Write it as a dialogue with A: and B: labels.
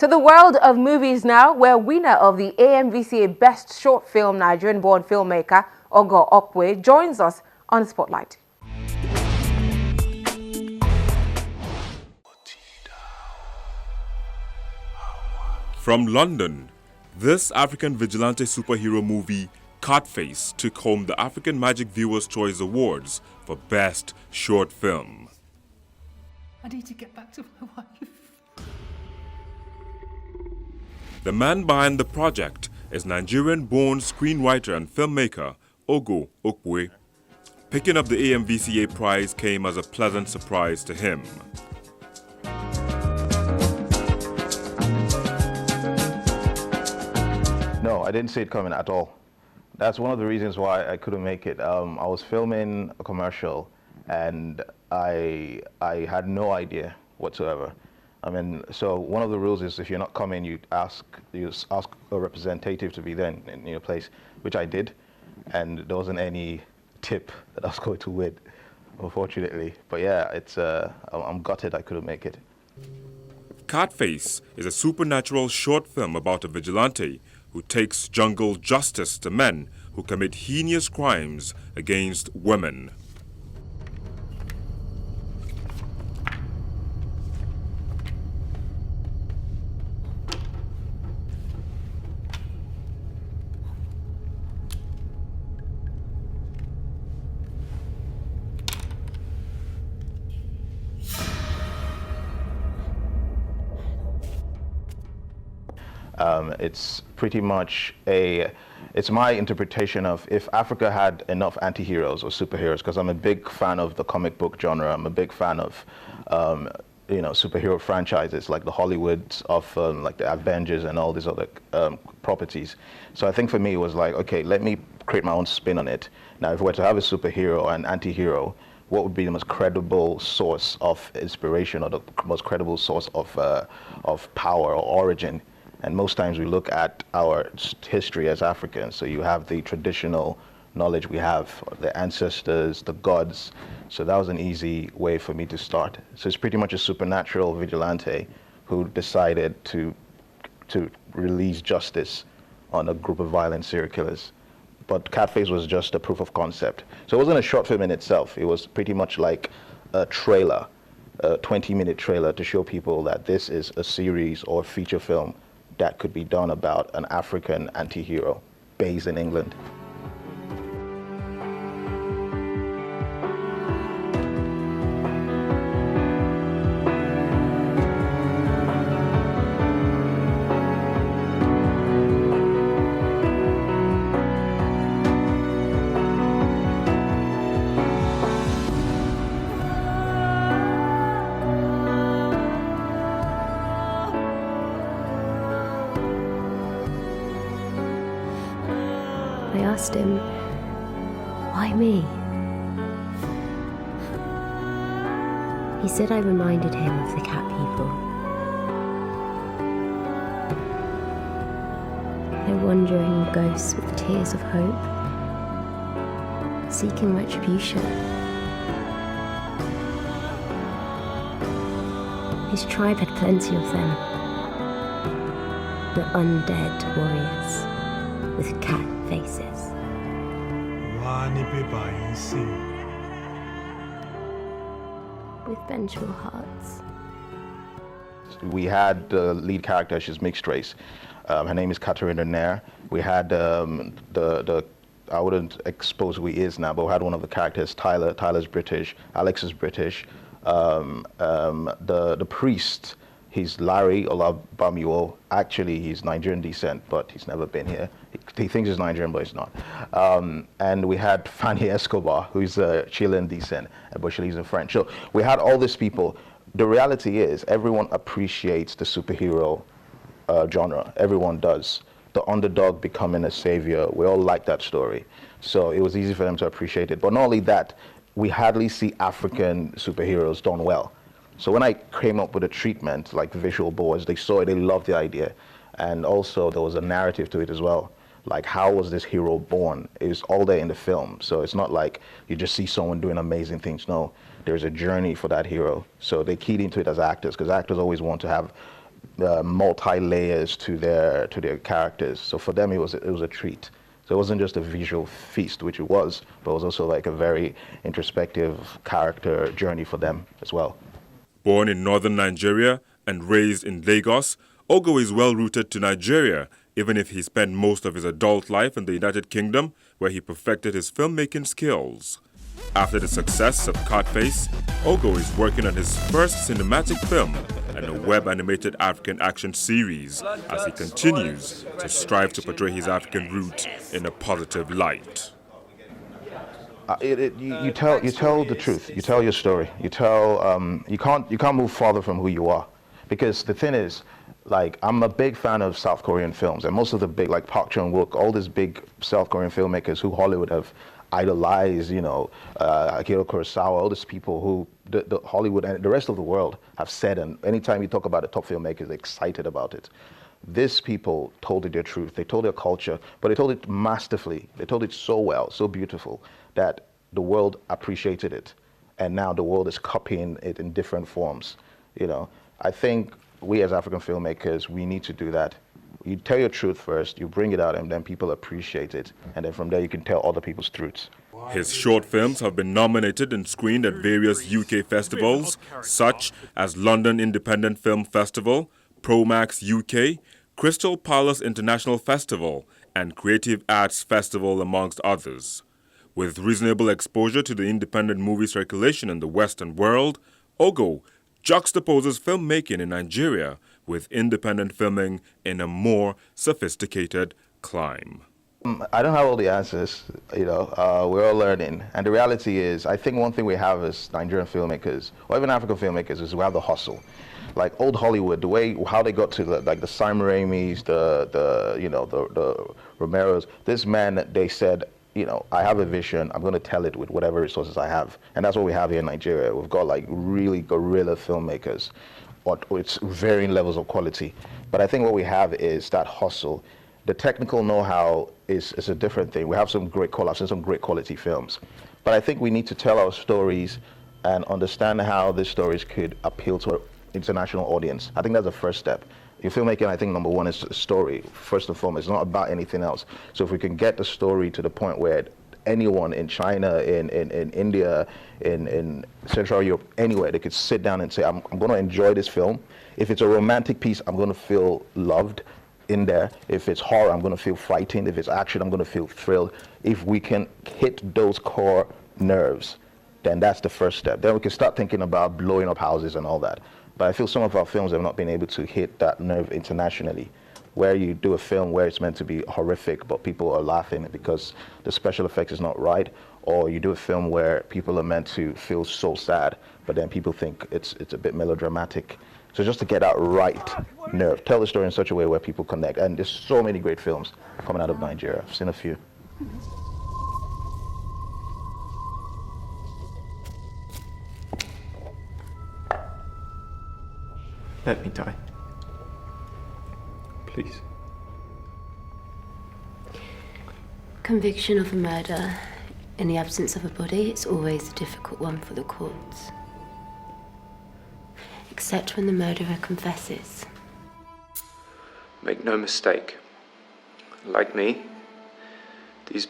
A: To the world of movies now, where winner of the AMVCA Best Short Film Nigerian-born filmmaker, Ogo Okpue, joins us on Spotlight.
B: From London, this African vigilante superhero movie, Catface, took home the African Magic Viewers' Choice Awards for Best Short Film.
C: I need to get back to my wife.
B: The man behind the project is Nigerian-born screenwriter and filmmaker Ogo Okpue. Picking up the AMVCA prize came as a pleasant surprise to him.
D: No, I didn't see it coming at all. That's one of the reasons why I couldn't make it. I was filming a commercial and I had no idea whatsoever. I mean, so one of the rules is if you're not coming, you ask a representative to be there in your place, which I did, and there wasn't any tip that I was going to win, unfortunately. But yeah, I'm gutted I couldn't make it.
B: Catface is a supernatural short film about a vigilante who takes jungle justice to men who commit heinous crimes against women.
D: It's pretty much it's my interpretation of if Africa had enough anti-heroes or superheroes, because I'm a big fan of the comic book genre. I'm a big fan of, superhero franchises like the Hollywoods of like the Avengers and all these other properties. So I think for me it was like, okay, let me create my own spin on it. Now, if we were to have a superhero and anti-hero, what would be the most credible source of inspiration or the most credible source of power or origin? And most times we look at our history as Africans. So you have the traditional knowledge we have, the ancestors, the gods. So that was an easy way for me to start. So it's pretty much a supernatural vigilante who decided to release justice on a group of violent serial killers. But Catface was just a proof of concept. So it wasn't a short film in itself. It was pretty much like a trailer, a 20-minute trailer to show people that this is a series or a feature film that could be done about an African anti-hero based in England.
E: I asked him, why me? He said I reminded him of the cat people. Their wandering ghosts with tears of hope, seeking retribution. His tribe had plenty of them. The undead warriors with cat faces. With vengeful hearts.
D: We had the lead character, she's mixed race. Her name is Katarina Nair. We had I wouldn't expose who he is now, but we had one of the characters, Tyler. Tyler's British, Alex is British. The priest, he's Larry Olabamiwo. Actually, he's Nigerian descent, but he's never been here. He thinks he's Nigerian, but he's not. And we had Fanny Escobar, who's Chilean descent, but she lives in French. So we had all these people. The reality is, everyone appreciates the superhero genre. Everyone does. The underdog becoming a savior. We all like that story. So it was easy for them to appreciate it. But not only that, we hardly see African superheroes done well. So when I came up with a treatment, like visual boards, they saw it, they loved the idea. And also there was a narrative to it as well. Like, how was this hero born? It was all there in the film. So it's not like you just see someone doing amazing things. No, there's a journey for that hero. So they keyed into it as actors, because actors always want to have multi-layers to their characters. So for them, it was a treat. So it wasn't just a visual feast, which it was, but it was also like a very introspective character journey for them as well.
B: Born in northern Nigeria and raised in Lagos, Ogo is well rooted to Nigeria, even if he spent most of his adult life in the United Kingdom, where he perfected his filmmaking skills. After the success of Catface, Ogo is working on his first cinematic film and a web-animated African action series as he continues to strive to portray his African roots in a positive light.
D: You tell the truth. You tell your story. You can't move farther from who you are, because the thing is, like, I'm a big fan of South Korean films, and most of the big, like Park Chan-wook, all these big South Korean filmmakers who Hollywood have idolized, you know, Akira Kurosawa, all these people who the Hollywood and the rest of the world have said, and anytime you talk about the top filmmakers, they're excited about it. These people told it their truth. They told their culture, but they told it masterfully. They told it so well, so beautiful, that the world appreciated it. And now the world is copying it in different forms. You know, I think we as African filmmakers, we need to do that. You tell your truth first, you bring it out, and then people appreciate it. And then from there, you can tell other people's truths.
B: His short films have been nominated and screened at various UK festivals, such as London Independent Film Festival, Promax UK, Crystal Palace International Festival, and Creative Arts Festival, amongst others. With reasonable exposure to the independent movie circulation in the Western world, Ogo juxtaposes filmmaking in Nigeria with independent filming in a more sophisticated clime.
D: I don't have all the answers, you know, we're all learning. And the reality is, I think one thing we have as Nigerian filmmakers, or even African filmmakers, is we have the hustle. Like old Hollywood, how they got to the Sam Raimis, the Romeros, this man, they said, you know, I have a vision, I'm going to tell it with whatever resources I have. And that's what we have here in Nigeria. We've got like really guerrilla filmmakers, it's varying levels of quality. But I think what we have is that hustle. The technical know-how is a different thing. We have some great collabs and some great quality films. But I think we need to tell our stories and understand how these stories could appeal to an international audience. I think that's the first step. In filmmaking, I think number one is the story, first and foremost. It's not about anything else. So if we can get the story to the point where anyone in China, in India, in Central Europe, anywhere, they could sit down and say, I'm going to enjoy this film. If it's a romantic piece, I'm going to feel loved in there. If it's horror, I'm going to feel frightened. If it's action, I'm going to feel thrilled. If we can hit those core nerves, then that's the first step. Then we can start thinking about blowing up houses and all that. But I feel some of our films have not been able to hit that nerve internationally, where you do a film where it's meant to be horrific, but people are laughing because the special effects is not right, or you do a film where people are meant to feel so sad, but then people think it's a bit melodramatic. So just to get that right nerve, tell the story in such a way where people connect. And there's so many great films coming out of Nigeria. I've seen a few.
F: Let me die. Please.
E: Conviction of a murder in the absence of a body, it's always a difficult one for the courts. Except when the murderer confesses.
F: Make no mistake. Like me, these